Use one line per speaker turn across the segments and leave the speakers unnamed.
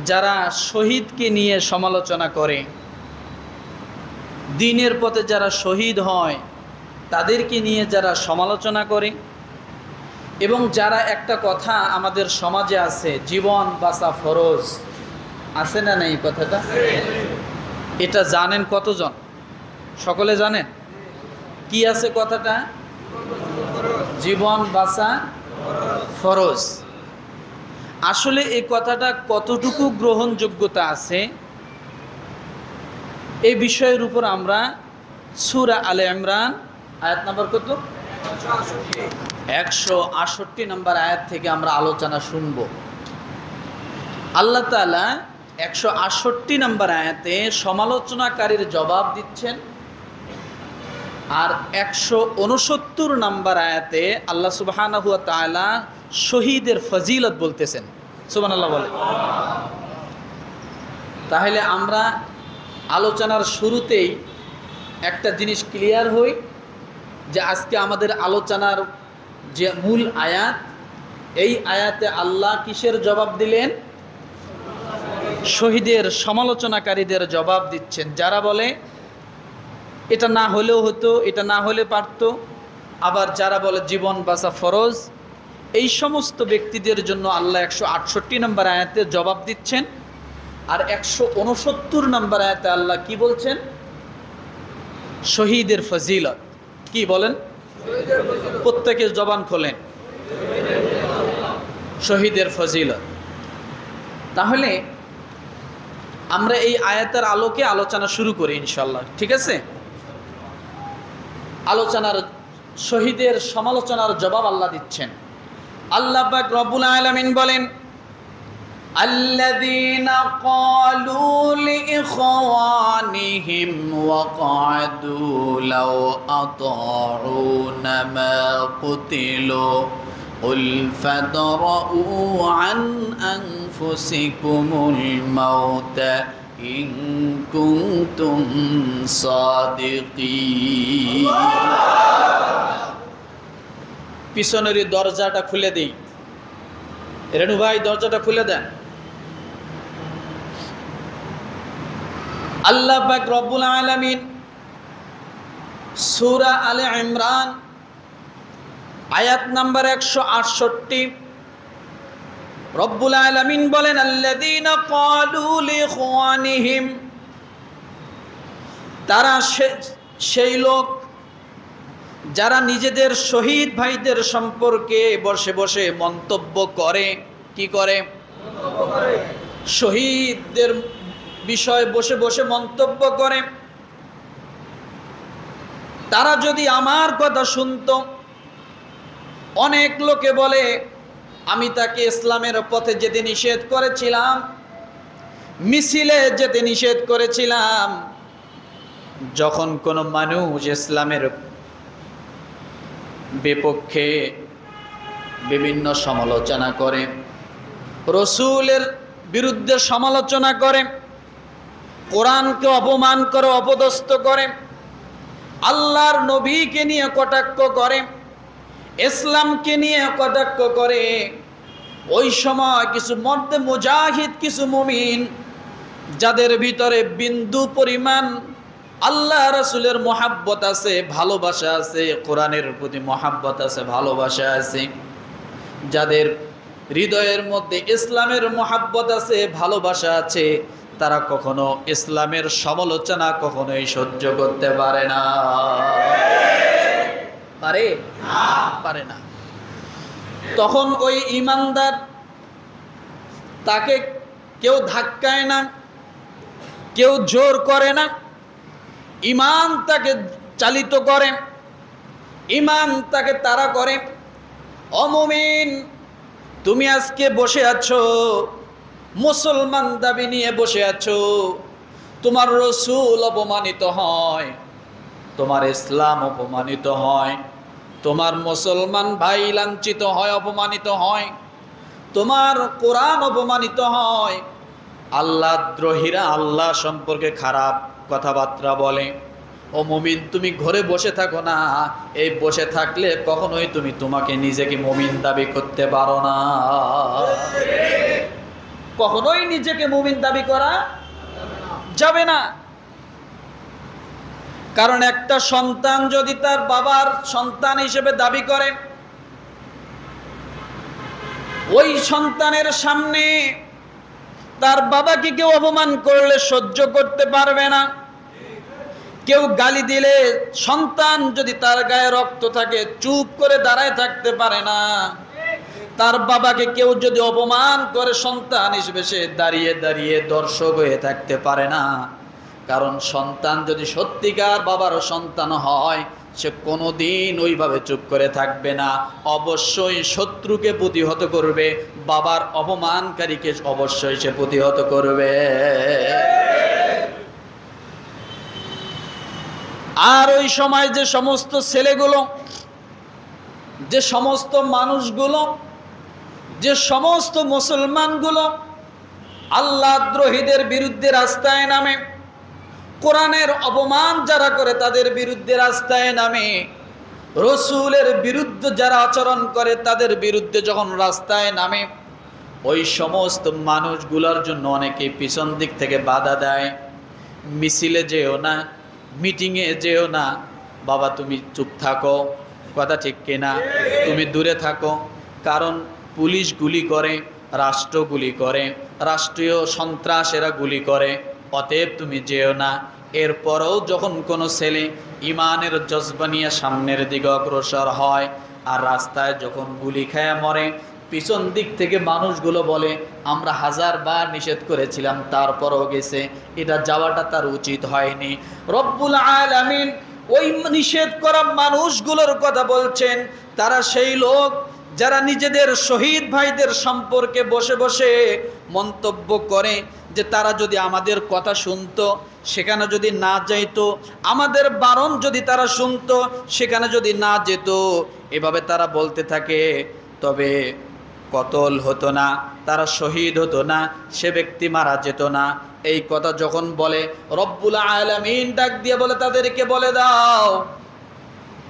যারা শহীদকে নিয়ে সমালোচনা করে, দ্বীনের পথে যারা শহীদ হয় তাদেরকে নিয়ে যারা সমালোচনা করে, এবং যারা একটা কথা আমাদের সমাজে আছে, জীবন বাঁচা ফরজ, আছে না নেই কথাটা? এটা জানেন কতজন? সকলে জানেন কি আছে কথাটা? জীবন বাঁচা ফরজ। আসলে এই কথাটা কতটুকু গ্রহণযোগ্যতা আছে এই বিষয়ের উপর আমরা সূরা আলে ইমরান আয়াত নাম্বার কত, 168 নম্বর আয়াত থেকে আমরা আলোচনা শুনব। আল্লাহ তাআলা 168 নম্বর আয়াতে সমালোচনাকারীর জবাব দিচ্ছেন, আর 169 নম্বর আয়াতে আল্লাহ সুবহানাহু ওয়া তাআলা শহীদের ফজিলত বলতেছেন। সুবহানাল্লাহ বলে। তাহলে আমরা আলোচনার শুরুতেই একটা জিনিস ক্লিয়ার হই যে আজকে আমাদের আলোচনার যে মূল আয়াত, এই আয়াতে আল্লাহ কিসের জবাব দিলেন? শহীদের সমালোচনাকারীদের জবাব দিচ্ছেন, যারা বলে এটা না হলেও হতো, এটা না হলে পারতো, আবার যারা বলে জীবন বাঁচা ফরজ। এই সমস্ত ব্যক্তিদের জন্য আল্লাহ 168 নম্বর আয়াতে জবাব দিচ্ছেন। আর 169 নম্বর আয়াতে আল্লাহ কি বলছেন? শহীদের ফজিলত। কি বলেন? প্রত্যেকের জবান খোলেন, শহীদের ফজিলত। তাহলে আমরা এই আয়াতের আলোকে আলোচনা শুরু করি ইনশাআল্লাহ, ঠিক আছে? আলোচনার শহীদের সমালোচনার জবাব আল্লাহ দিচ্ছেন। আল্লাহ পাক রব্বুল আলামিন বলেন, আল্লাযীনা ক্বালু লিইখওয়ানিহিম ওয়া ক্বাদু লাও আতাউনা মা কুতিলু কুল ফাদরাউ আন আনফুসিকুমুল মাউতা ইন কুনতুম সাদিকিন। পিছনের দরজাটা খুলে দেই, রেণু ভাই দরজাটা খুলে দেন। আল্লাহ পাক রব্বুল আলামিন সূরা আলে ইমরান আয়াত নাম্বার 168 রব্বুল আলামিন বলেন, আল্লাযীনা ক্বালু লিইখওয়ানিহিম, তারা সেই লোক যারা নিজেদের শহীদ ভাইদের সম্পর্কে বসে বসে মন্তব্য করে। কি করে? শহীদদের বিষয়ে বসে বসে মন্তব্য করে। তারা যদি আমার কথা শুনতো, অনেক লোকে বলে আমি তাকে ইসলামের পথে যেতে নিষেধ করেছিলাম, মিছিলে যেতে নিষেধ করেছিলাম। যখন কোনো মানুষ ইসলামের বিপক্ষে বিভিন্ন সমালোচনা করে, রসূলের বিরুদ্ধে সমালোচনা করে, কোরআনকে অপমান করে, অপদস্থ করে, আল্লাহর নবীকে নিয়ে কটাক্ষ করে, ইসলামকে নিয়ে কটাক্ষ করে, ওই সময় কিছু মর্দে মুজাহিদ, কিছু মুমিন যাদের ভিতরে বিন্দু পরিমাণ আল্লাহ রাসূলের মহাব্বত আছে, ভালোবাসা আছে, কোরআনের প্রতি মহাব্বত আছে, ভালোবাসা আছে, যাদের হৃদয়ের মধ্যে ইসলামের মহাব্বত আছে, ভালোবাসা আছে, তারা কখনো ইসলামের সমালোচনা কখনোই সহ্য করতে পারে না। পারে? পারে না। তখন ওই ঈমানদার, তাকে কেউ ধাক্কায় না, কেউ জোর করে না, ঈমান তাকে চালিত করে, ঈমান তাকে তাড়া করে। ও মুমিন, তুমি আজকে বসে আছো, মুসলমান দাবি নিয়ে বসে আছো, তোমার রসূল অপমানিত হয়, তোমার ইসলাম অপমানিত হয়, তোমার মুসলমান ভাই লাঞ্ছিত হয়, অপমানিত হয়, তোমার কোরআন অপমানিত হয়, আল্লাহ দ্রোহীরা আল্লাহ সম্পর্কে খারাপ কথাবার্তা বলে। ও মুমিন, তুমি ঘরে বসে থাকো না। এই বসে থাকলে কখনোই তুমি তোমাকে নিজেকে মুমিন দাবি করতে পারো না। কখনোই নিজেকে মুমিন দাবি করা যাবে না। কারণ একটা সন্তান যদি তার বাবার সন্তান হিসেবে দাবি করে, ওই সন্তানের সামনে তার বাবাকে কেউ অপমান করলে সহ্য করতে পারবে না। কেউ গালি দিলে সন্তান যদি তার গায়ে রক্ত থাকে চুপ করে দাঁড়ায় থাকতে পারে না। তার বাবাকে কেউ যদি অপমান করে সন্তান হিসেবে সে দাঁড়িয়ে দাঁড়িয়ে দর্শক হয়ে থাকতে পারে না। কারণ সন্তান যদি সত্যিকার বাবার সন্তান হয়, সে কোনোদিন ওইভাবে চুপ করে থাকবে না, অবশ্যই শত্রুকে প্রতিহত করবে, বাবার অপমানকারীকে অবশ্যই সে প্রতিহত করবে। আর ওই সময় যে সমস্ত ছেলেগুলো, যে সমস্ত মানুষগুলো, যে সমস্ত মুসলমানগুলো আল্লাহ দ্রোহীদের বিরুদ্ধে রাস্তায় নামে, কোরআনের অপমান যারা করে তাদের বিরুদ্ধে রাস্তায় নামে, রসুলের বিরুদ্ধে যারা আচরণ করে তাদের বিরুদ্ধে যখন রাস্তায় নামে, ওই সমস্ত মানুষগুলোর জন্য অনেকে পিছন দিক থেকে বাধা দেয়। মিছিলে যেও না, মিটিংয়ে যেও না, বাবা তুমি চুপ থাকো, কথা ঠিক কিনা, তুমি দূরে থাকো। কারণ পুলিশ গুলি করে, রাষ্ট্র গুলি করে, রাষ্ট্রীয় সন্ত্রাসেরা গুলি করে, অতএব তুমি যেও না। এরপরও যখন কোনো ছেলে ইমানের জজবা নিয়ে সামনের দিকে অগ্রসর হয় আর রাস্তায় যখন গুলি খেয়ে মরে, পিছন দিক থেকে মানুষগুলো বলে আমরা 1000 বার নিষেধ করেছিলাম তারপরও গেছে, এটা যাওয়াটা তার উচিত হয়নি। রব্বুল আলামিন ওই নিষেধ করা মানুষগুলোর কথা বলছেন। তারা সেই লোক যারা নিজেদের শহীদ ভাইদের সম্পর্কে বসে বসে মন্তব্য করে যে তারা যদি আমাদের কথা শুনতো সেখানে যদি না যাইতো, আমাদের বারণ যদি তারা শুনতো সেখানে যদি না যেত, এভাবে তারা বলতে থাকে, তবে কতল হতো না, তারা শহীদ হতো না, সে ব্যক্তি মারা যেত না। এই কথা যখন বলে, রব্বুল আলামিন ডাক দিয়ে বলে তাদেরকে বলে দাও,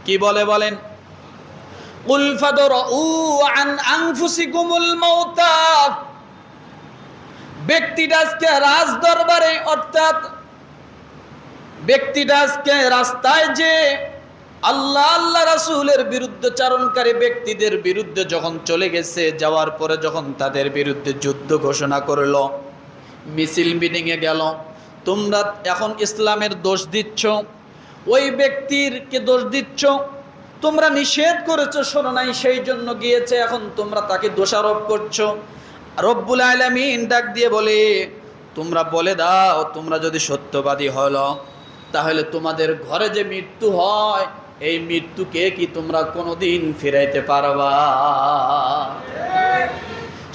কি বলে বলেন, কুল ফাদরউ আন আনফুসিকুমুল মাউতা। ব্যক্তিটা আজকে রাজ দরবারে, অর্থাৎ ব্যক্তিটা আজকে রাস্তায় যে আল্লাহ আল্লাহ রাসূলের বিরুদ্ধে চারণকারী ব্যক্তিদের বিরুদ্ধে যখন চলে গেছে, যাওয়ার পরে যখন তাদের বিরুদ্ধে যুদ্ধ ঘোষণা করলো, মিছিল মিটিংয়ে গেল, তোমরা এখন ইসলামের দোষ দিচ্ছ, ওই ব্যক্তিরকে দোষ দিচ্ছ, তোমরা নিষেধ করেছো শোনো নাই সেই জন্য গিয়েছে, এখন তোমরা তাকে দোষারোপ করছো। রব্বুল আলামিন ডাক দিয়ে বলে, তোমরা বলে দাও, তোমরা যদি সত্যবাদী হলো তাহলে তোমাদের ঘরে যে মৃত্যু হয় এই মৃত্যুকে কি তোমরা কোনোদিন ফিরাইতে পারবা?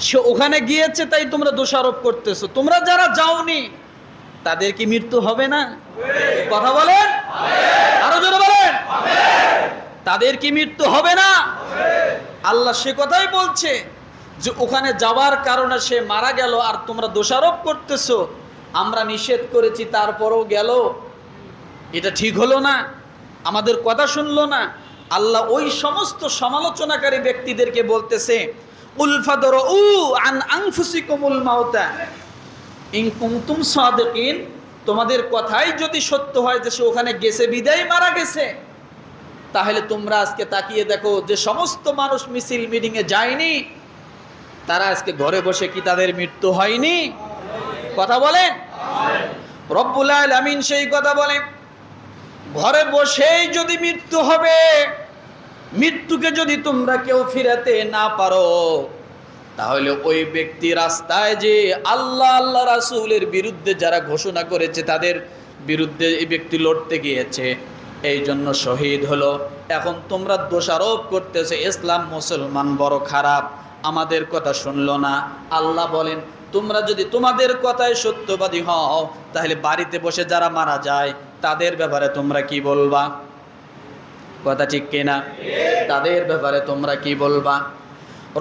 সে ওখানে গিয়েছে তাই তোমরা দোষারোপ করতেছো, তোমরা যারা যাওনি তাদের কি মৃত্যু হবে না? কথা বলেন, আরো জোরে বলেন, তাদের কি মৃত্যু হবে না? আল্লাহ সে কথাই বলছে যে ওখানে যাওয়ার কারণে সে মারা গেল আর তোমরা দোষারোপ করতেছো আমরা নিষেধ করেছি তারপরও গেল, এটা ঠিক হলো না, আমাদের কথা শুনলো না। আল্লাহ ওই সমস্ত সমালোচনাকারী ব্যক্তিদেরকে বলতেছে, কুল ফাদরউ আন আনফুসিকুমুল মাউতা ইন কুনতুম সাদিকিন, তোমাদের কথাই যদি সত্য হয় যে সে ওখানে গেছে বিদায় মারা গেছে, তাহলে তোমরা আজকে তাকিয়ে দেখো যে সমস্ত মানুষ মিছিল মিটিংয়ে যায়নি তারা আজকে ঘরে বসে কি তাদের মৃত্যু হয়নি? কথা বলেন। রব্বুল আলামিন সেই কথা বলেন, ঘরে বসেই যদি মৃত্যু হবে, মৃত্যুকে যদি তোমরা কেউ ফিরাতে না পারো, তাহলে ওই ব্যক্তি রাস্তায় যে আল্লাহ আল্লাহ রাসূলের বিরুদ্ধে যারা ঘোষণা করেছে তাদের বিরুদ্ধে এই ব্যক্তি লড়তে গিয়েছে, এই জন্য শহীদ হলো। এখন তোমরা দোষারোপ করতেছে ইসলাম মুসলমান বড় খারাপ, আমাদের কথা শুনলো না। আল্লাহ বলেন, তোমরা যদি তোমাদের কথায় সত্যবাদী হও তাহলে বাড়িতে বসে যারা মারা যায় তাদের ব্যাপারে তোমরা কি বলবা? কথা ঠিক কিনা? তাদের ব্যাপারে তোমরা কি বলবা?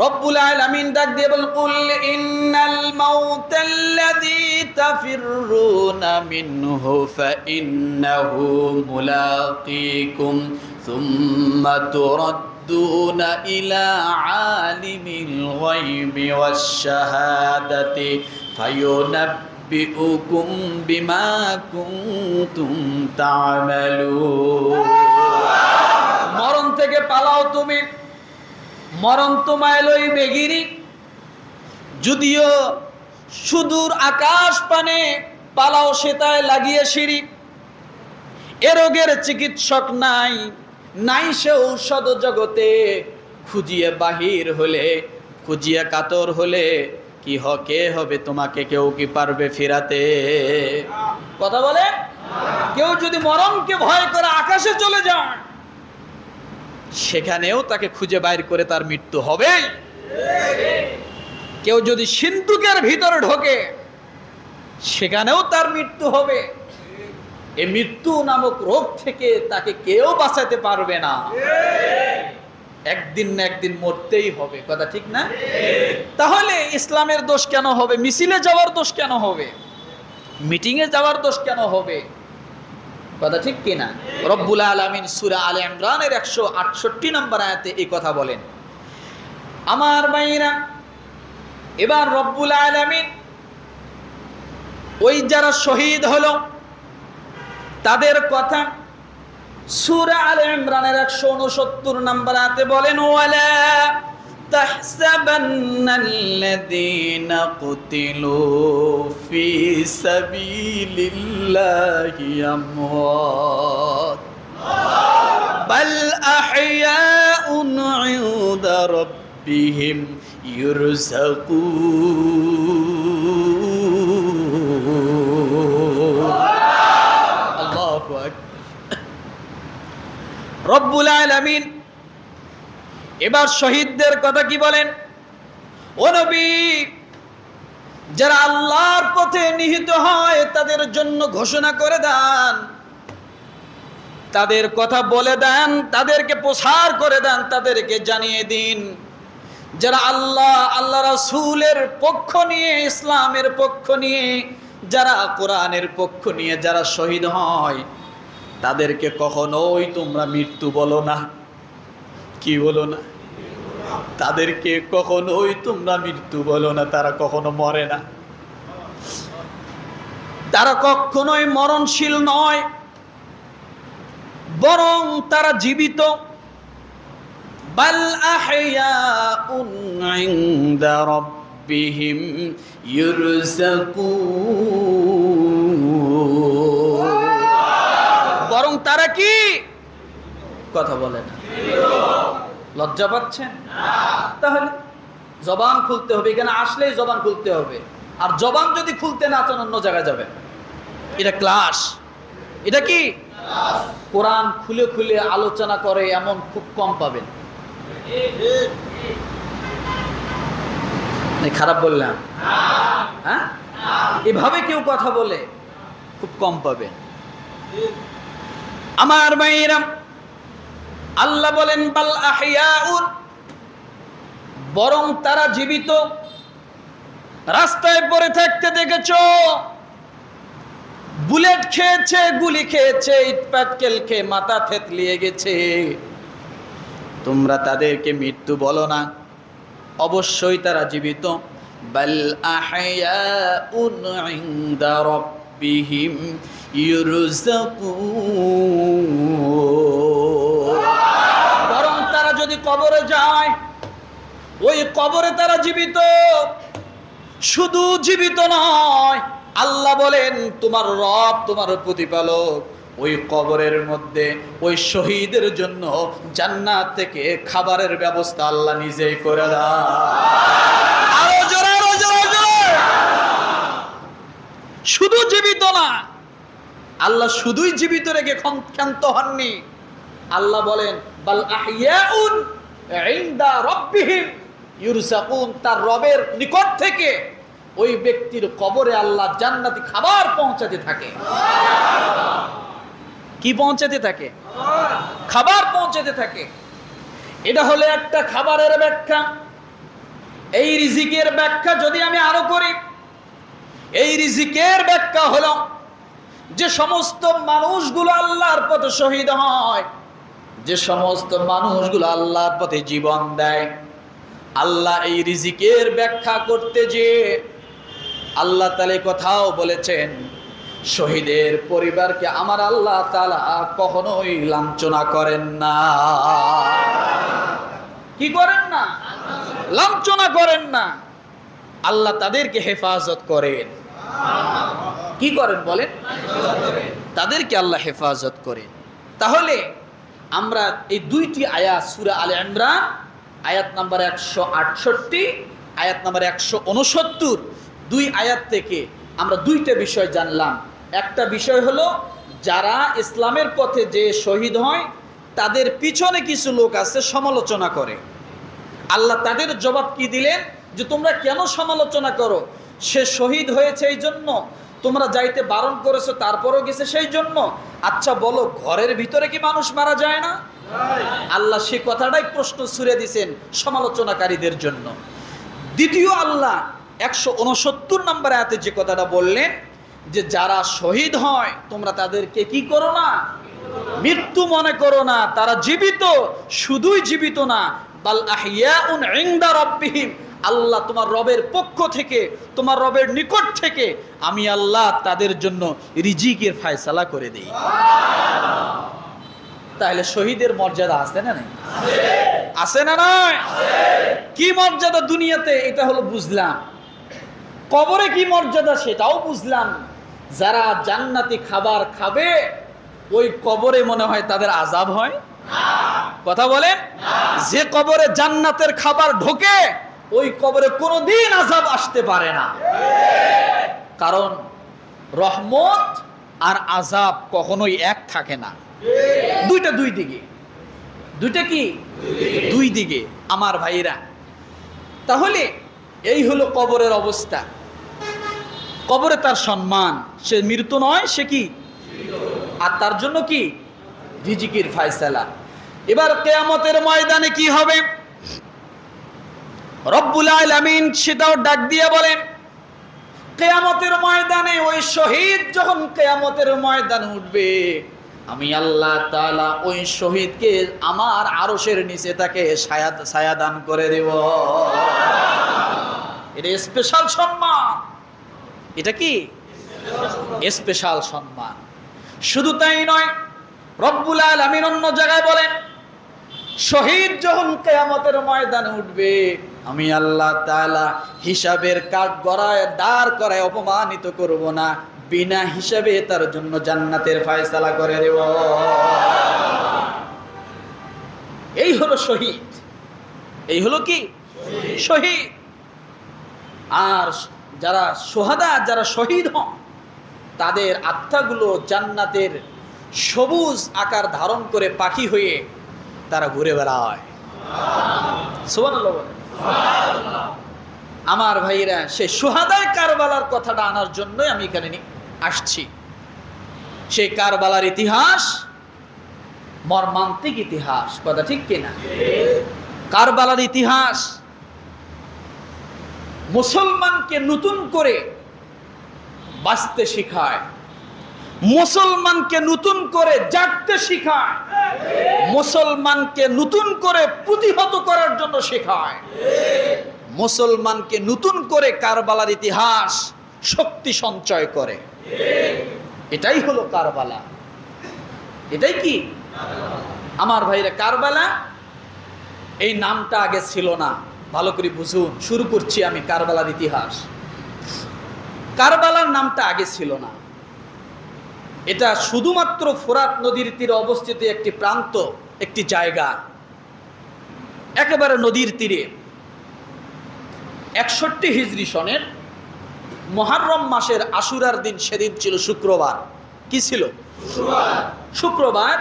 রব্বুল আলামিন ডাক দিয়ে বলেন, কুল ইন্নাল মাউতাল্লাযী তাফিররুনা মিনহু ফাইন্নাহু মুলাকীকুম সুম্মা তুরাদ্দুনা ইউরাদ্দুনা ইলা আলিমিল গায়বি ওয়াশ শাহাদাতি ফায়ুনাব্বিউকুম বিমা কুনতুম তা'মালুন। মরণ থেকে পালাও তুমি, মরণ তোমায় লইবে গিরি। যদিও সুদূর আকাশ পানে পালাও সেটায় লাগিয়ে সিঁড়ি। এ রোগের চিকিৎসক নাই, নাই সে ঔষধ জগতে। খুঁজিয়ে বাহির হলে, খুঁজিয়ে কাতর হলে কি কে হবে তোমাকে, কেউ কি পারবে ফিরাতে? কথা বলে। কেউ যদি মরণকে ভয় করে আকাশে চলে যায়, সেখানেও তাকে খুঁজে বাইর করে তার মৃত্যু হবে। কেউ যদি সিন্ধুকের ভিতরে ঢোকে, সেখানেও তার মৃত্যু হবে। এই মৃত্যু নামক রোগ থেকে তাকে কেউ বাঁচাতে পারবে না। একদিন না একদিন মরতেই হবে। কথা ঠিক না? তাহলে ইসলামের দোষ কেন হবে? মিছিলে যাওয়ার দোষ কেন হবে? মিটিংয়ে যাওয়ার দোষ কেন হবে? কথা ঠিক কিনা? রব্বুল আলামিন সূরা আলে ইমরানের 168 নম্বর আয়াতে এই কথা বলেন। আমার ভাইরা, এবার রব্বুল আলামিন ওই যারা শহীদ হলো তাদের কথা সূরা আলে ইমরানের 169 নম্বর আয়াতে বলেন, ওয়ালা তাহসাবান্নাল্লাযীনা কুতিলু ফি সাবিলিল্লাহি আমওয়াত বাল আহইয়াউন ইনদা রাব্বিহিম ইরযাকুন। আল্লাহু আকবার। রব্বুল আলামিন এবার শহীদদের কথা কি বলেন? ও নবী, যারা আল্লাহর পথে নিহত হয় তাদের জন্য ঘোষণা করে দেন, তাদের কথা বলে দেন, তাদেরকে প্রসার করে দেন, তাদেরকে জানিয়ে দিন, যারা আল্লাহ রাসূলের পক্ষ নিয়ে, ইসলামের পক্ষ নিয়ে, যারা কোরআনের পক্ষ নিয়ে যারা শহীদ হয়, তাদেরকে কখনোই তোমরা মৃত্যু বলো না। কি বলো না? তাদেরকে কখনোই তোমরা মৃত্যু বলো না। তারা কখনো মরে না, তারা কখনোই মরণশীল নয়, বরং তারা জীবিত। বাল আহইয়াউন ইনদা রাব্বিহিম ইরযাকুন। বরং তারা কি? কথা বলে না। লজ্জা পাচ্ছেন? তাহলে জবান খুলতে হবে। এখানে আসলেই জবান খুলতে হবে। আর জবান যদি খুলতে না চান অন্য জায়গায় যাবেন। এটা ক্লাস। এটা কি? কোরআন খুলে খুলে আলোচনা করে এমন খুব কম পাবেন। খারাপ বললাম? হ্যাঁ, এভাবে কেউ কথা বলে খুব কম পাবেন। আমার ভাইরা, আল্লাহ বলেন বাল আহইয়াউন, বরং তারা জীবিত। রাস্তায় পড়ে থাকতে দেখেছো, বুলেট খেয়েছে, গুলি খেয়েছে, ইটপাটকেল খেয়ে মাথা থেতলিয়ে গেছে। তোমরা তাদেরকে মৃত্যু বলো না, অবশ্যই তারা জীবিত। বাল আহইয়াউন ইনদা রাব্বিহিম ইরযাকুন। বরং তারা যদি কবরে যায়, ওই কবরে তারা জীবিত। শুধু জীবিত নয়, আল্লাহ বলেন তোমার রব, তোমার প্রতিপালক ওই কবরের মধ্যে ওই শহীদের জন্য জান্নাত থেকে খাবারের ব্যবস্থা আল্লাহ নিজেই করে দেয়। আরো জোরে, আরো জোরে, জোরে। শুধু জীবিত না, আল্লাহ শুধুই জীবিত রেখে ক্ষান্ত হননি। আল্লাহ বলেন বাল আহইয়াউন ইনদা রাব্বিহিম ইরযাকুন। তার রবের নিকট থেকে ওই ব্যক্তির কবরে আল্লাহ জান্নাতি খাবার পৌঁছাতে থাকে। কি পৌঁছাতে থাকে? খাবার পৌঁছাতে থাকে। এটা হলো একটা খাবারের ব্যাখ্যা। এই রিজিকের ব্যাখ্যা যদি আমি আরো করি, এই রিজিকের ব্যাখ্যা হলো যে সমস্ত মানুষগুলো আল্লাহর পথে শহীদ হয়, যে সমস্ত মানুষগুলো আল্লাহর পথে জীবন দেয়, আল্লাহ এই রিজিকের ব্যাখ্যা করতে যে আল্লাহ তাআলা কথাও বলেছেন, শহীদের পরিবারকে আমার আল্লাহ তাআলা কখনোই লাঞ্ছনা করেন না। কি করেন না? লাঞ্ছনা করেন না। আল্লাহ তাদেরকে হেফাজত করেন। কি করেন বলেন? তাদেরকে আল্লাহ হেফাজত করেন। তাহলে আমরা এই দুইটি আয়াত সূরা আলে ইমরান আয়াত নাম্বার 168, আয়াত নাম্বার 169, দুই আয়াত থেকে আমরা দুইটা বিষয় জানলাম। একটা বিষয় হলো যারা ইসলামের পথে যে শহীদ হয় তাদের পিছনে কিছু লোক আছে সমালোচনা করে। আল্লাহ তাদের জবাব কি দিলেন যে তোমরা কেন সমালোচনা করো? সে শহীদ হয়েছে এই জন্য, তোমরা যাইতে বারণ করেছো তারপরও গেছে সেই জন্য। আচ্ছা বলো, ঘরের ভিতরে কি মানুষ মারা যায় না? আল্লাহ সে কথাটাই প্রশ্ন ছুড়ে দিয়েছেন সমালোচনাকারীদের জন্য। দ্বিতীয় আল্লাহ 169 নম্বর আয়াতে যে কথাটা বললেন যে যারা শহীদ হয় তোমরা তাদেরকে কি করো না? মৃত্যু মনে করো না। তারা জীবিত, শুধুই জীবিত না, বাল আহইয়াউন ইনদা রাব্বিহিম, আল্লাহ তোমার রবের পক্ষ থেকে, তোমার রবের নিকট থেকে আমি আল্লাহ তাদের জন্য রিজিকের ফয়সালা করে দেই। তাহলে শহীদের মর্যাদা আছে না নাই? আছে না নাই? কি মর্যাদা দুনিয়াতে এটা হলো বুঝলাম, কবরে কি মর্যাদা সেটাও বুঝলাম। যারা জান্নাতি খাবার খাবে ওই কবরে মনে হয় তাদের আযাব হয়? কথা বলেন। যে কবরে জান্নাতের খাবার ঢোকে ওই কবরে কোনোদিন আযাব আসতে পারে না। কারণ রহমত আর আযাব কখনোই এক থাকে না, দুইটা দুই দিকে। দুইটা কি? দুই দিকে আমার ভাইরা। তাহলে এই হলো কবরের অবস্থা। কবরে তার সম্মান, সে মৃত নয়, সে কি? আর তার জন্য কি? রিজিকের ফয়সালা। এবার কিয়ামতের ময়দানে কি হবে? রব্বুল আলামিন সেটাও ডাক দিয়ে বলেন, কিয়ামতের ময়দানে ওই শহীদ যখন কিয়ামতের ময়দানে উঠবে, আমি আল্লাহ তাআলা ওই শহীদকে আমার আরশের নিচে তাকে ছায়া দান করে দেব। এটা স্পেশাল সম্মান। এটা কি? স্পেশাল সম্মান। শুধু তাই নয়, রব্বুল আলামিন অন্য জায়গায় বলেন, শহীদ যখন কিয়ামতের ময়দানে উঠবে, আমি আল্লাহ তাআলা হিসাবের কাঠ গড়ায় দাঁড় করায় অপমানিত করব না, বিনা হিসাবে তার জন্য জান্নাতের ফয়সালা করে দেব। এই হলো শহীদ। এই হলো কি? শহীদ। আর যারা শুহাদা, যারা শহীদ হন, তাদের আত্মাগুলো জান্নাতের সবুজ আকার ধারণ করে পাখি হয়ে তারা ঘুরে বেড়ায়। সুবহানাল্লাহ। আমার ভাইরা, সেই শুহাদায়ে কারবালার কথাটা আনার জন্যই আমি এখানে আসছি। সেই কারবালার ইতিহাস মর্মান্তিক ইতিহাস, কথা ঠিক কিনা? কারবালার ইতিহাস মুসলমানকে নতুন করে বাঁচতে শেখায়, মুসলমানকে নতুন করে জাগতে শেখায়, মুসলমানকে নতুন করে প্রতিহত করার জন্য শেখায়, মুসলমানকে নতুন করে কারবালার ইতিহাস শক্তি সঞ্চয় করে। এটাই হলো কারবালা। এটাই কি আমার ভাইরা? কারবালা এই নামটা আগে ছিল না, ভালো করে বুঝুন। শুরু করছি আমি কারবালার ইতিহাস। কারবালার নামটা আগে ছিল না। এটা শুধুমাত্র ফোরাত নদীর তীরে অবস্থিত একটি প্রান্ত, একটি জায়গা, একেবারে নদীর তীরে। 61 হিজরি সনের মুহররম মাসের আশুরার দিন, সেদিন ছিল শুক্রবার। কি ছিল? শুক্রবার,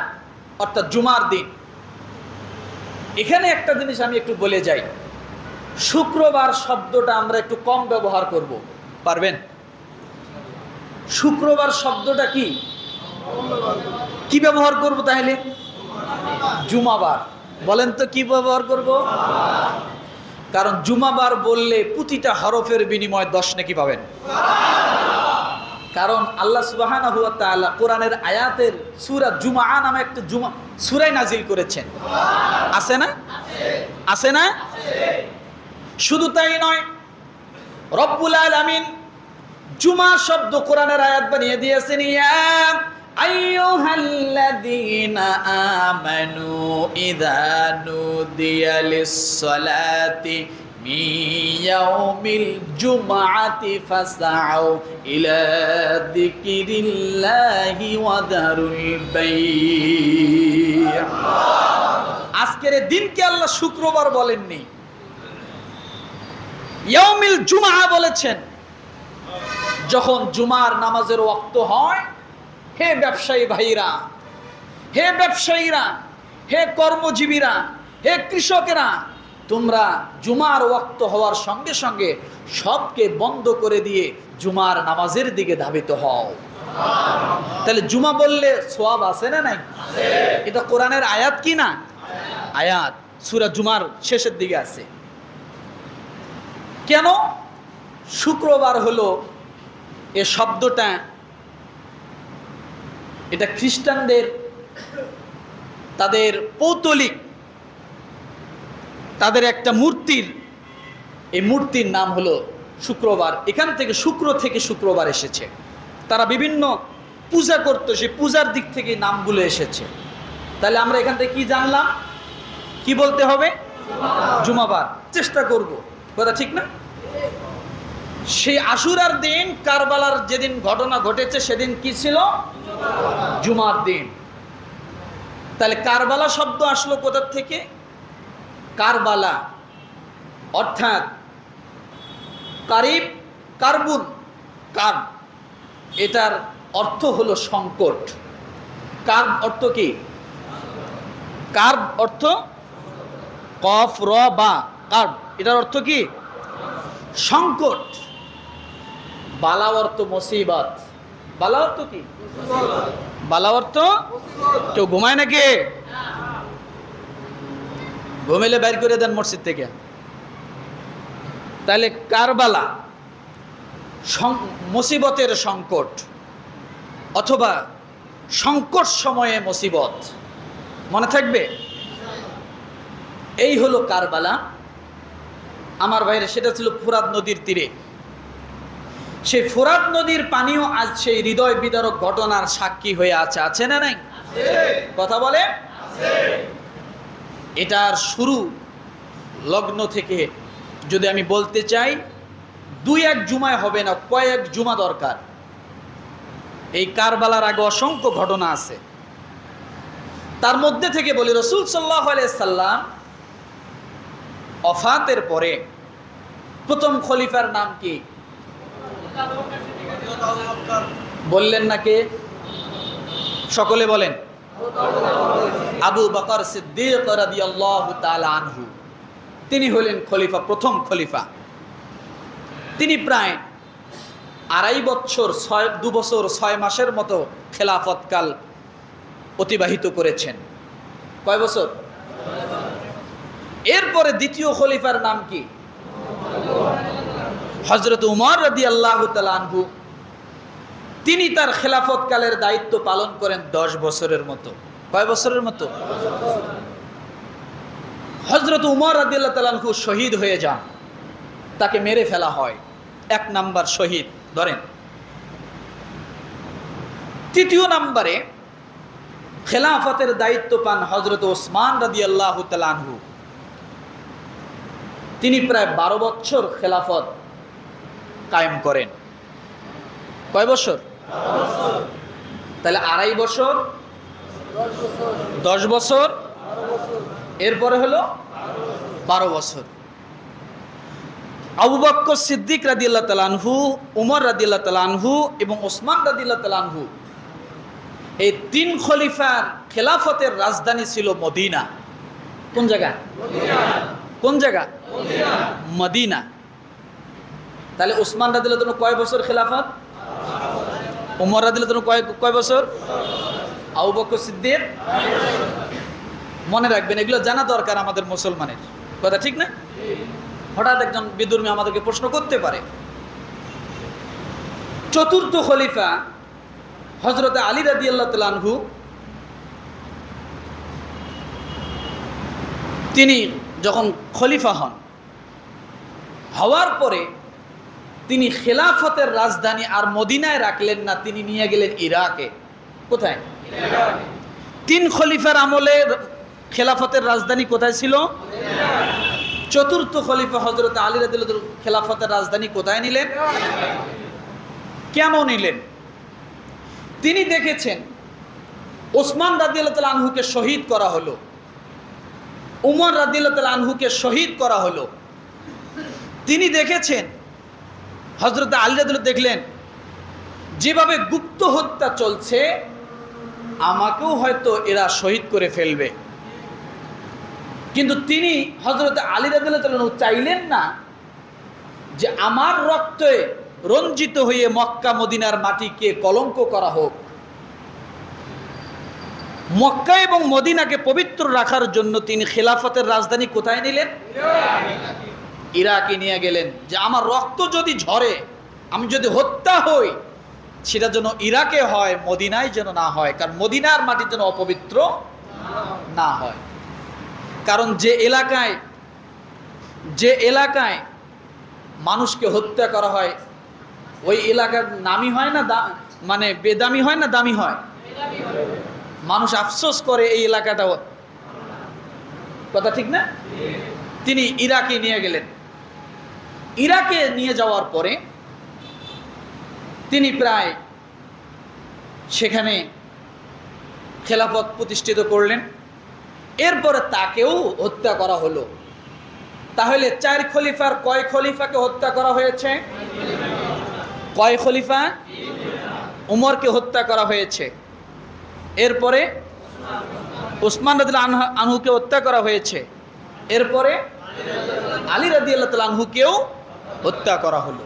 অর্থাৎ জুমার দিন। এখানে একটা জিনিস আমি একটু বলে যাই, শুক্রবার শব্দটা আমরা একটু কম ব্যবহার করব, পারবেন? শুক্রবার শব্দটা কি কি ব্যবহার করব তাহলে? জুমাবার। বলেন তো কি ব্যবহার করব? কারণ জুমাবার বললে প্রতিটা হরফের বিনিময়ে 10 নেকি পাবেন। কারণ আল্লাহ সুবহানাহু ওয়া তাআলা কোরআনের আয়াতের সূরা জুমআ নামে একটা সূরা নাজিল করেছেন। আছে না? আছে না? শুধু তাই নয়, রব্বুল আলামিন জুমা শব্দ কোরআনের আয়াত বানিয়ে দিয়েছেন, ইয়া আইয়ুহাল্লাযীনা আমানু ইযা নুদিয়া লিস-সালাতি মিন ইয়াউমিল জুমআতি ফাসআউ ইলা যিকরিল্লাহি ওয়া দারুল বাই'। আজকের দিনকে আল্লাহ শুক্রবার বলেননি, ইয়াউমিল জুমআ বলেছেন। যখন জুমার নামাজের ওয়াক্ত হয়, হে ব্যবসায়ী ভাইরা, হে ব্যবসায়ীরা, হে কর্মজীবীরা, হে কৃষকেরা, তোমরা জুমার ওয়াক্ত হওয়ার সঙ্গে সঙ্গে সবকে বন্ধ করে দিয়ে জুমার নামাজের দিকে ধাবিত হও। তাহলে জুমা বললে সওয়াব আছে না নাই? এটা কোরআনের আয়াত কি না? আয়াত, সূরা জুমার শেষের দিকে আছে। কেন শুক্রবার হলো এ শব্দটা? এটা খ্রিস্টানদের তাদের পৌত্তলিক, তাদের একটা মূর্তির, এই মূর্তির নাম হলো শুক্রবার। এখান থেকে শুক্রবার এসেছে। তারা বিভিন্ন পূজা করতো, সেই পূজার দিক থেকে নামগুলো এসেছে। তাহলে আমরা এখান থেকে কি জানলাম? কি বলতে হবে? জুমাবার। চেষ্টা করব, কথা ঠিক না? সেই আশুরার দিন, কারবালার যেদিন ঘটনা ঘটেছে, সেদিন কি ছিল? জুমার দিন। তাহলে কারবালা শব্দ আসলো কোথা থেকে? কারবালা অর্থাৎ কারিব, কার্বুন, কার্ব, এটার অর্থ হলো সংকট। কার্ব অর্থ কি? কার্ব অর্থ কফ র বা, কার্ব, এটার অর্থ কি? সংকট। বালা অর্থ মুসিবত। বালা অর্থ কি? বালা অর্থ কেউ ঘুমায় নাকি? ঘুমাইলে বাইর করে দেন মসজিদ থেকে। তাহলে কারবালা মুসিবতের সংকট, অথবা সংকট সময়ে মুসিবত, মনে থাকবে? এই হলো কারবালা। আমার ভাইরে, সেটা ছিল ফোরাত নদীর তীরে। সেই ফোরাত নদীর পানিও আজ সেই হৃদয় বিদারক ঘটনার সাক্ষী হয়ে আছে। আছে না নাই? কথা বলে। এটার শুরু লগ্ন থেকে যদি আমি বলতে চাই, 2-1 জুমায় হবে না, কয়েক জুমা দরকার। এই কারবালার আগে অসংখ্য ঘটনা আছে। তার মধ্যে থেকে বলি, রাসূল সাল্লাল্লাহু আলাইহি সাল্লাম ওফাতের পরে প্রথম খলিফার নাম কি বললেন না? কে? সকলে বলেন। আবু বকর সিদ্দিক রাদিয়াল্লাহু তাআলা আনহু। তিনি হলেন খলিফা, প্রথম খলিফা। তিনি প্রায় 2.5 বছর 2 বছর 6 মাসের মতো খেলাফতকাল অতিবাহিত করেছেন। কয় বছর? এরপরে দ্বিতীয় খলিফার নাম কি? হযরত উমর রাদিয়াল্লাহু তাআলা আনহু। তিনি তার খেলাফতকালের দায়িত্ব পালন করেন 10 বছরের মতো। কয় বছরের মতো? হযরত উমর রাদিয়াল্লাহু তাআলা আনহু শহীদ হয়ে যান, তাকে মেরে ফেলা হয়। 1 নাম্বার শহীদ ধরেন। তৃতীয় নম্বরে খেলাফতের দায়িত্ব পান হযরত ওসমান রাদিয়াল্লাহু তাআলা আনহু। তিনি প্রায় 12 বছর খেলাফত কায়েম করেন। কয় বছর? 12 বছর। তাহলে 2.5 বছর, 10 বছর, এরপরে হলো 12 বছর। আবু বকর সিদ্দিক রাদিয়াল্লাহু তাআলা আনহু, উমর রাদিয়াল্লাহু তাআলা আনহু এবং ওসমান রাদিয়াল্লাহু তাআলা আনহু, এই 3 খলিফার খেলাফতের রাজধানী ছিল মদিনা। কোন জায়গা? কোন জায়গা? মদিনা। তাহলে ওসমান রাদিয়াল্লাহু তাআলা কয় বছর খেলাফত? উমর রাদিয়াল্লাহু তাআলা কয় বছর? আবু বকর সিদ্দিক। মনে রাখবেন, এগুলো জানা দরকার আমাদের মুসলমানের। কথা ঠিক না? হঠাৎ একজন বিদুর্মী আমাদেরকে প্রশ্ন করতে পারে। চতুর্থ খলিফা হযরত আলী রাদিয়াল্লাহু তাআলা আনহু, তিনি যখন খলিফা হওয়ার পরে তিনি খেলাফতের রাজধানী আর মদিনায় রাখলেন না, তিনি নিয়ে গেলেন ইরাকে। কোথায়? তিন খলিফার আমলে খেলাফতের রাজধানী কোথায় ছিল? চতুর্থ খলিফা হযরত আলী রাদিয়াল্লাহু তাআলা খেলাফতের রাজধানী কোথায় নিলেন? কেন নিলেন? তিনি দেখেছেন ওসমান রাদিয়াল্লাহু তাআলা আনহুকে শহীদ করা হলো, উমর রাদিয়াল্লাহু তাআলা আনহুকে শহীদ করা হলো। তিনি দেখেছেন হযরত আলী রাদিয়াল্লাহু দেখলেন যেভাবে গুপ্ত হত্যা চলছে, আমাকেও হয়তো এরা শহীদ করে ফেলবে। কিন্তু তিনি হযরত আলী রাদিয়াল্লাহু তাআলা চাইলেন না যে আমার রক্তে রঞ্জিত হয়ে মক্কা মদিনার মাটিকে কলঙ্ক করা হোক। মক্কা এবং মদিনাকে পবিত্র রাখার জন্য তিনি খেলাফতের রাজধানী কোথায় নিলেন? ইরাকে নিয়ে গেলেন, যে আমার রক্ত যদি ঝরে, আমি যদি হত্যা হই, সেটা যেন ইরাকে হয়, মদিনায় যেন না হয়। কারণ মদিনার মাটি যেন অপবিত্র না হয়। কারণ যে এলাকায় মানুষকে হত্যা করা হয়, ওই এলাকার নামই হয় না, মানে বেদামি হয় না দামি হয়? মানুষ আফসোস করে এই এলাকাটা, কথা ঠিক না? তিনি ইরাকে নিয়ে গেলেন। ইরাকে নিয়ে যাওয়ার পরে তিনি প্রায় সেখানে খেলাফত প্রতিষ্ঠিত করলেন। এরপরে তাকেও হত্যা করা হলো। তাহলে চার খলিফার কয় খলিফাকে হত্যা করা হয়েছে? কয় খলিফা? উমরকে হত্যা করা হয়েছে। এরপরে ওসমান রাদিয়াল্লাহু আনহুকে হত্যা করা হয়েছে। এরপরে আলী রাদিয়াল্লাহু তাআলা আনহুকেও হত্যা করা হলো।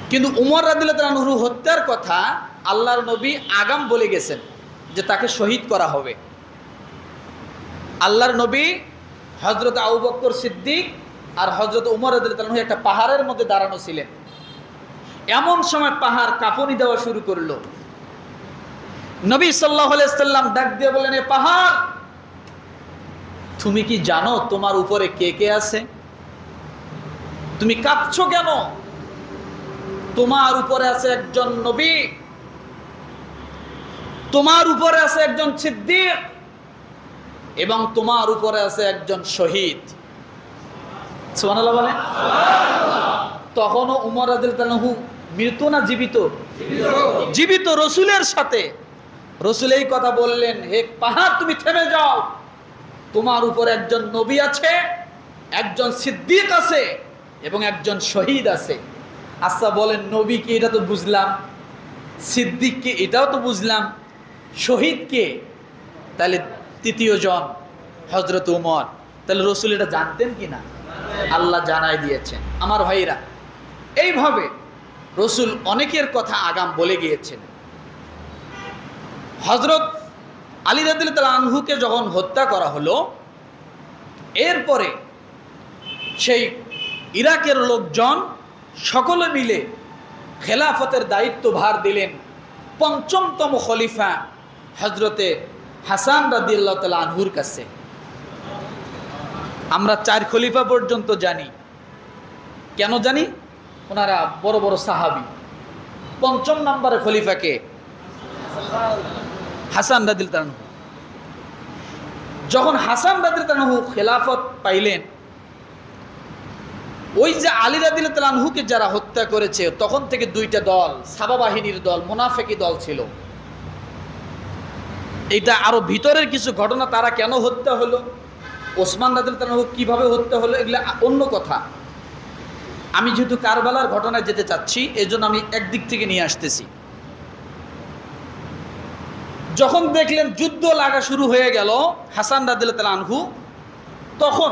কিন্তু উমর রাদিয়াল্লাহু তাআলা আনহু হত্যার কথা আল্লাহর নবী আগাম বলে গেছেন যে তাকে শহীদ করা হবে। আল্লাহর নবী হযরত আবু বকর সিদ্দিক আর হযরত উমর রাদিয়াল্লাহু আনহু একটা পাহাড়ের মধ্যে দাঁড়ানো ছিলেন। এমন সময় পাহাড় কাঁপুনি দেওয়া শুরু করলো। নবী সাল্লাল্লাহু আলাইহি সাল্লাম ডাক দিয়ে বললেন, এ পাহাড়, তুমি কি জানো তোমার উপরে কে কে আছে? তুমি কাঁপছো কেন? তোমার উপরে আছে একজন নবী, তোমার উপরে আছে একজন সিদ্দিক, এবং তোমার উপরে আছে একজন শহীদ। সুবহানাল্লাহ বলেন। তখনও উমর রাদিয়াল্লাহু আনহু মৃত না জীবিত? জীবিত। রসুলের সাথে রসুল এই কথা বললেন, হে পাহাড়, তুমি থেমে যাও, তোমার উপর একজন নবী আছে, একজন সিদ্দিক আছে এবং একজন শহীদ আছে। আচ্ছা বলেন, নবী কি? এটা তো বুঝলাম। সিদ্দিক কে? এটাও তো বুঝলাম। শহীদ কে? তাহলে তৃতীয় জন হযরত উমর। তাহলে রসুল এটা জানতেন কিনা? আল্লাহ জানাই দিয়েছেন। আমার ভাইরা, এইভাবে রসুল অনেকের কথা আগাম বলে গিয়েছেন। হযরত আলী রাদিয়াল্লাহু তাআলা আনহুকে যখন হত্যা করা হলো, এরপরে সেই ইরাকের লোকজন সকলে মিলে খেলাফতের দায়িত্ব ভার দিলেন পঞ্চমতম খলিফা হযরতে হাসান রাদিয়াল্লাহু তাআলা আনহুর কাছে। আমরা চার খলিফা পর্যন্ত জানি। কেন জানি? ওনারা বড় বড় সাহাবী। পঞ্চম নম্বরে খলিফাকে হাসান রাদিয়াল্লাহু তাআলা আনহু। যখন হাসান রাদিয়াল্লাহু তাআলা আনহু খেলাফত পাইলেন, ওই যে আলী রাদিয়াল্লাহু তাআলা আনহুকে যারা হত্যা করেছে, তখন থেকে দুইটা দল, সাবা বাহিনীর দল, মুনাফিকি দল ছিল। এটা আরো ভিতরের কিছু ঘটনা, তারা কেন হত্যা হলো, ওসমান রাদিয়াল্লাহু তাআলা আনহু কিভাবে হত্যা হলো, এগুলো অন্য কথা। আমি যেহেতু কারবালার ঘটনায় যেতে চাচ্ছি, এজন্য আমি একদিক থেকে নিয়ে আসতেছি। যখন দেখলেন যুদ্ধ লাগা শুরু হয়ে গেল হাসান রাদিয়াল্লাহু তাআলা আনহু, তখন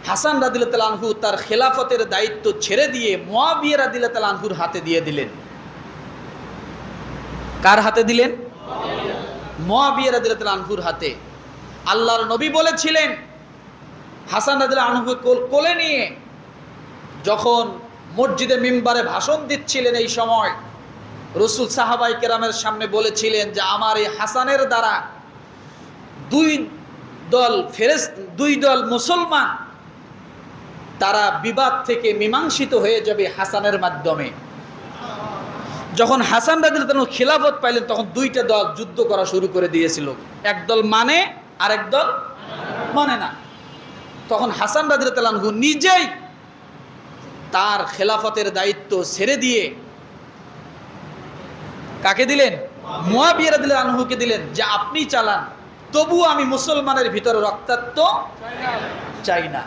হাসান রাদিয়াল্লাহু তাআলা আনহু তার খেলাফতের দায়িত্ব ছেড়ে দিয়ে মুয়াবিয়া রাদিয়াল্লাহু তাআলা আনহুর হাতে দিয়ে দিলেন। কার হাতে দিলেন? মুয়াবিয়া রাদিয়াল্লাহু তাআলা আনহুর হাতে। আল্লাহর নবী বলেছিলেন, হাসান রাদিয়াল্লাহু আনহুকে কোলে নিয়ে যখন মসজিদে মিম্বারে ভাষণ দিচ্ছিলেন, এই সময় রাসূল সাহাবায়ে কেরামের সামনে বলেছিলেন যে আমার এই হাসানের দ্বারা দুই দল মুসলমান তারা বিবাদ থেকে মীমাংসিত হয়ে যাবে হাসানের মাধ্যমে। যখন হাসান রাদিয়াল্লাহু তাআলা খিলাফত পাইলেন তখন দুইটা দল যুদ্ধ করা শুরু করে দিয়েছিল, একদল মানে আর একদল মানে না। তখন হাসান রাদিয়াল্লাহু তাআলা নিজেই তার খেলাফতের দায়িত্ব ছেড়ে দিয়ে কাকে দিলেন? মুয়াবিয়া রাদিয়াল্লাহু আনহুকে দিলেন যে আপনি চালান, তবু আমি মুসলমানের ভিতরে রক্তাক্ত চাই না।